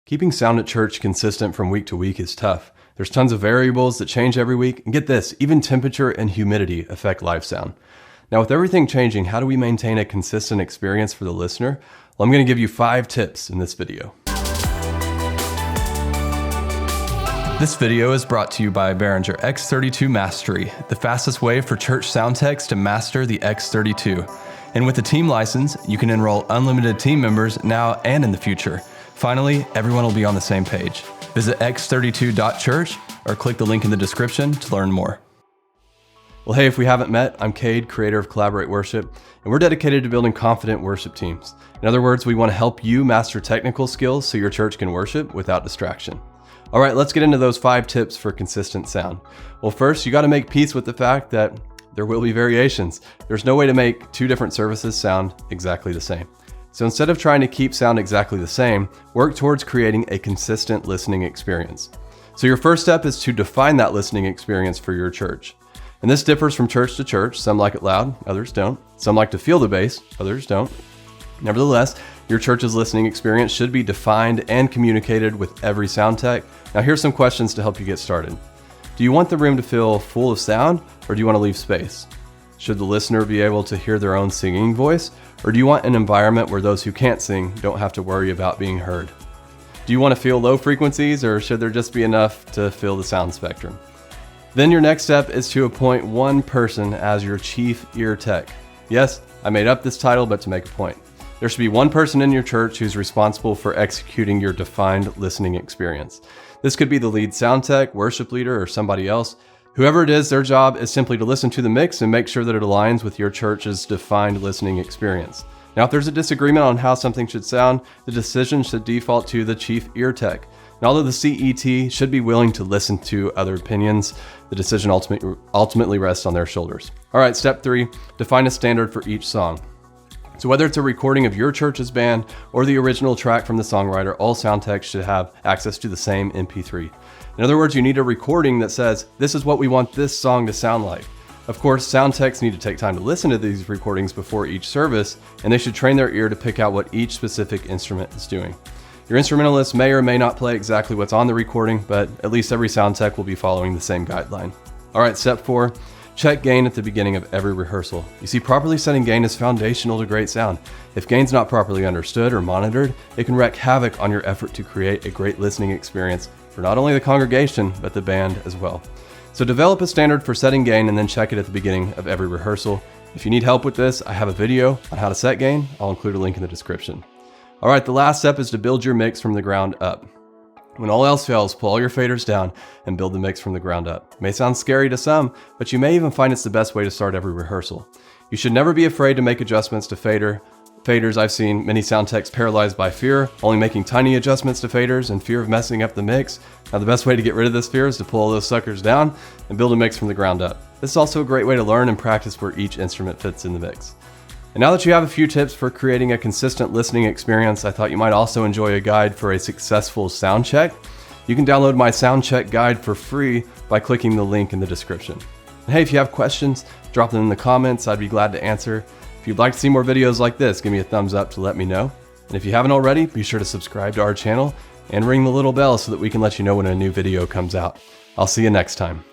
Keeping sound at church consistent from week to week is tough. There's tons of variables that change every week, and get this, even temperature and humidity affect live sound. Now, with everything changing, how do we maintain a consistent experience for the listener? Well, I'm going to give you 5 tips in this video. This video is brought to you by Behringer X32 Mastery, the fastest way for church sound techs to master the X32. And with the team license, you can enroll unlimited team members now and in the future. Finally, everyone will be on the same page. Visit x32.church or click the link in the description to learn more. Well, hey, if we haven't met, I'm Cade, creator of Collaborate Worship, and we're dedicated to building confident worship teams. In other words, we want to help you master technical skills so your church can worship without distraction. All right, let's get into those 5 tips for consistent sound. Well, first, you got to make peace with the fact that there will be variations. There's no way to make 2 different services sound exactly the same. So instead of trying to keep sound exactly the same, work towards creating a consistent listening experience. So your first step is to define that listening experience for your church. And this differs from church to church. Some like it loud, others don't. Some like to feel the bass, others don't. Nevertheless, your church's listening experience should be defined and communicated with every sound tech. Now here's some questions to help you get started. Do you want the room to feel full of sound, or do you want to leave space? Should the listener be able to hear their own singing voice, or do you want an environment where those who can't sing don't have to worry about being heard? Do you want to feel low frequencies, or should there just be enough to fill the sound spectrum? Then your next step is to appoint one person as your chief ear tech. Yes, I made up this title, but to make a point. There should be one person in your church who's responsible for executing your defined listening experience. This could be the lead sound tech, worship leader, or somebody else. Whoever it is, their job is simply to listen to the mix and make sure that it aligns with your church's defined listening experience. Now, if there's a disagreement on how something should sound, the decision should default to the chief ear tech. And although the CET should be willing to listen to other opinions, the decision ultimately rests on their shoulders. All right, step 3, define a standard for each song. So whether it's a recording of your church's band or the original track from the songwriter, all sound techs should have access to the same MP3. In other words, you need a recording that says, this is what we want this song to sound like. Of course, sound techs need to take time to listen to these recordings before each service, and they should train their ear to pick out what each specific instrument is doing. Your instrumentalist may or may not play exactly what's on the recording, but at least every sound tech will be following the same guideline. All right, step 4. Check gain at the beginning of every rehearsal. You see, properly setting gain is foundational to great sound. If gain's not properly understood or monitored, it can wreak havoc on your effort to create a great listening experience for not only the congregation, but the band as well. So develop a standard for setting gain and then check it at the beginning of every rehearsal. If you need help with this, I have a video on how to set gain. I'll include a link in the description. All right, the last step is to build your mix from the ground up. When all else fails, pull all your faders down and build the mix from the ground up. It may sound scary to some, but you may even find it's the best way to start every rehearsal. You should never be afraid to make adjustments to faders. I've seen many sound techs paralyzed by fear, only making tiny adjustments to faders and fear of messing up the mix. Now the best way to get rid of this fear is to pull all those suckers down and build a mix from the ground up. This is also a great way to learn and practice where each instrument fits in the mix. And now that you have a few tips for creating a consistent listening experience, I thought you might also enjoy a guide for a successful sound check. You can download my sound check guide for free by clicking the link in the description. And hey, if you have questions, drop them in the comments. I'd be glad to answer. If you'd like to see more videos like this, give me a thumbs up to let me know. And if you haven't already, be sure to subscribe to our channel and ring the little bell so that we can let you know when a new video comes out. I'll see you next time.